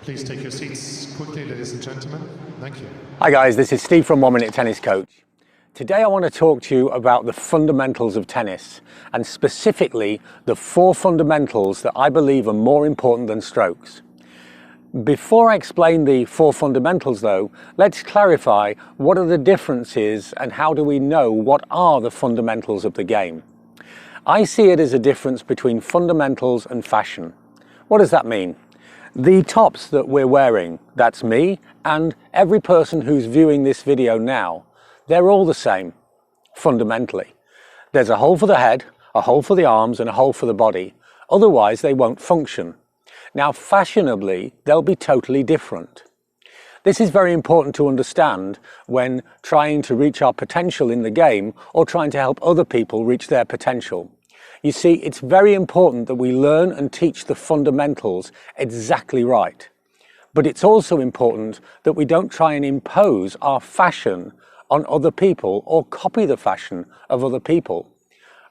Please take your seats quickly, ladies and gentlemen. Thank you. Hi guys, this is Steve from 1 Minute Tennis Coach. Today I want to talk to you about the fundamentals of tennis, and specifically the 4 fundamentals that I believe are more important than strokes. Before I explain the 4 fundamentals though, let's clarify what are the differences and how do we know what are the fundamentals of the game. I see it as a difference between fundamentals and fashion. What does that mean? The tops that we're wearing, that's me and every person who's viewing this video now, they're all the same, fundamentally. There's a hole for the head, a hole for the arms and a hole for the body. Otherwise they won't function. Now fashionably, they'll be totally different. This is very important to understand when trying to reach our potential in the game or trying to help other people reach their potential. You see, it's very important that we learn and teach the fundamentals exactly right. But it's also important that we don't try and impose our fashion on other people or copy the fashion of other people.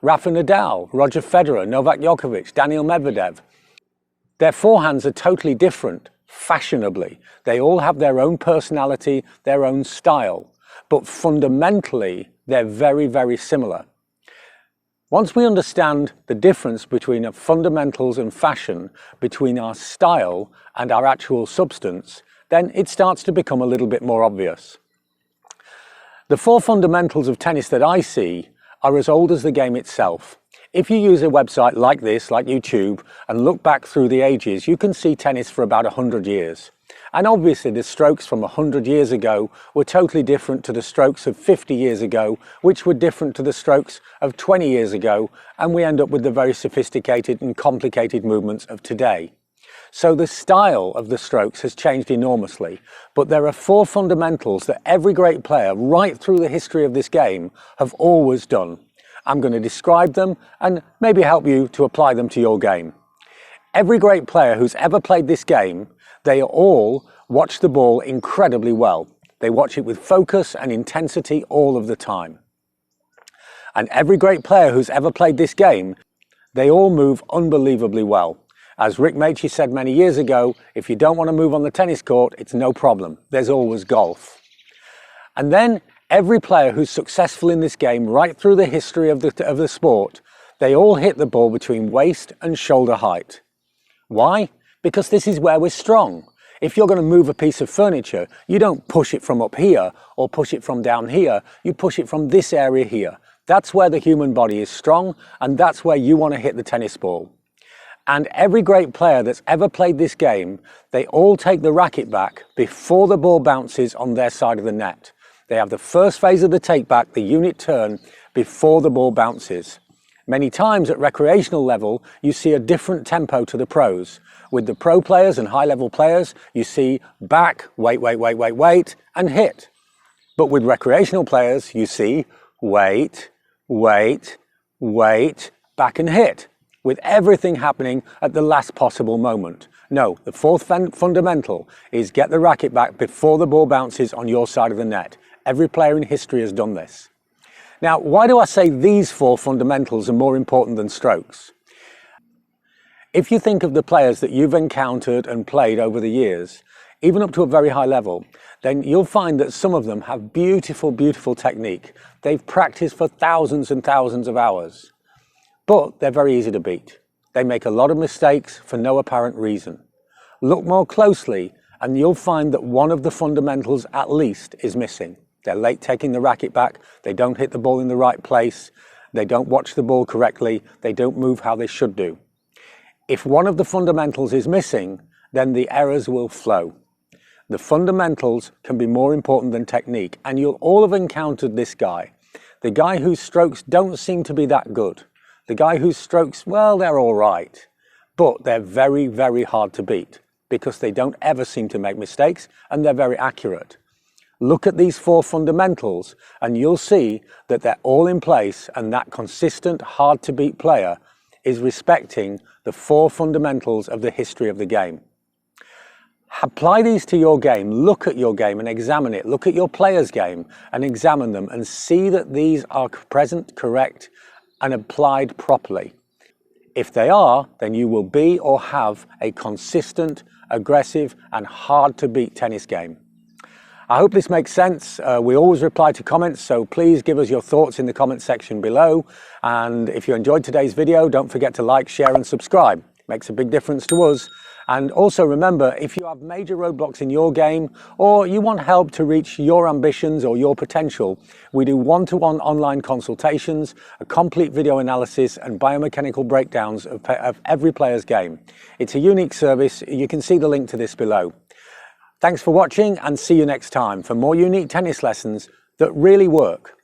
Rafa Nadal, Roger Federer, Novak Djokovic, Daniil Medvedev. Their forehands are totally different, fashionably. They all have their own personality, their own style. But fundamentally, they're very, very similar. Once we understand the difference between fundamentals and fashion, between our style and our actual substance, then it starts to become a little bit more obvious. The 4 fundamentals of tennis that I see are as old as the game itself. If you use a website like this, like YouTube, and look back through the ages, you can see tennis for about 100 years. And obviously the strokes from 100 years ago were totally different to the strokes of 50 years ago, which were different to the strokes of 20 years ago, and we end up with the very sophisticated and complicated movements of today. So the style of the strokes has changed enormously, but there are 4 fundamentals that every great player right through the history of this game have always done. I'm going to describe them and maybe help you to apply them to your game. Every great player who's ever played this game, they all watch the ball incredibly well. They watch it with focus and intensity all of the time. And every great player who's ever played this game, they all move unbelievably well. As Rick Macci said many years ago, if you don't want to move on the tennis court, it's no problem. There's always golf. And then every player who's successful in this game right through the history of the sport, they all hit the ball between waist and shoulder height. Why? Because this is where we're strong. If you're going to move a piece of furniture, you don't push it from up here or push it from down here, you push it from this area here. That's where the human body is strong, and that's where you want to hit the tennis ball. And every great player that's ever played this game, they all take the racket back before the ball bounces on their side of the net. They have the first phase of the take back, the unit turn, before the ball bounces. Many times at recreational level, you see a different tempo to the pros. With the pro players and high-level players, you see back, wait, and hit. But with recreational players, you see wait, back and hit, with everything happening at the last possible moment. No, the 4th fundamental is get the racket back before the ball bounces on your side of the net. Every player in history has done this. Now, why do I say these 4 fundamentals are more important than strokes? If you think of the players that you've encountered and played over the years, even up to a very high level, then you'll find that some of them have beautiful, beautiful technique. They've practiced for thousands and thousands of hours, but they're very easy to beat. They make a lot of mistakes for no apparent reason. Look more closely and you'll find that one of the fundamentals at least is missing. They're late taking the racket back, they don't hit the ball in the right place, they don't watch the ball correctly, they don't move how they should do. If one of the fundamentals is missing, then the errors will flow. The fundamentals can be more important than technique, and you'll all have encountered this guy. The guy whose strokes don't seem to be that good. The guy whose strokes, well, they're all right, but they're very, very hard to beat because they don't ever seem to make mistakes and they're very accurate. Look at these 4 fundamentals and you'll see that they're all in place, and that consistent, hard to beat player is respecting the 4 fundamentals of the history of the game. Apply these to your game, look at your game and examine it. Look at your player's game and examine them and see that these are present, correct and applied properly. If they are, then you will be or have a consistent, aggressive and hard to beat tennis game. I hope this makes sense. We always reply to comments, so please give us your thoughts in the comment section below. And if you enjoyed today's video, don't forget to like, share and subscribe. It makes a big difference to us. And also remember, if you have major roadblocks in your game or you want help to reach your ambitions or your potential, we do one-to-one online consultations, a complete video analysis and biomechanical breakdowns of every player's game. It's a unique service. You can see the link to this below. Thanks for watching and see you next time for more unique tennis lessons that really work.